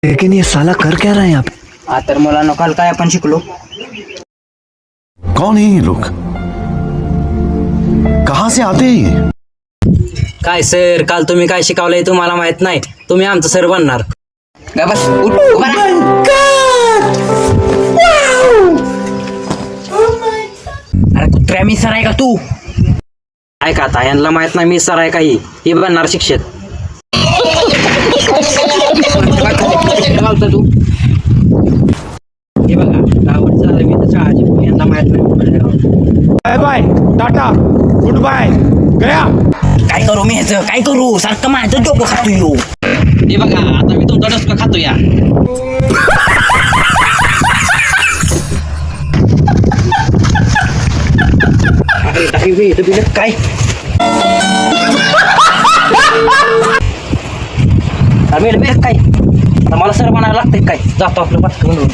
लेकिन ये साला कर क्या रहा है यहाँ पे? तर मुलांना काल काय आपण शिकलो? कौन है ये लोग? कहाँ से आते हैं ये? काय सर, काल तुम्ही काय शिकवलंय तुम्हाला माहित नाही. तुम्ही आमचं सर बनणार. काय बस उठ उभा राहा. अरे कुत्र्या मी सर आहे का तू? ऐका आता, यांना माहित नाही मी सर आहे काही. हे बनणार शिक्षक. गावचा तू हे बघा, गावात झालं मी तर शाळाची, यांना माहित नाही. Bye bye, tata, good bye. काय करू मी ह्याचं? काय करू? सारखं माझं डोकं खातो यो. हे बघा, आता मी तुमचा डोसका खातो या. काय काय आता मला सर म्हणायला लागतंय काय? जातो आपलं पाठ घेऊन.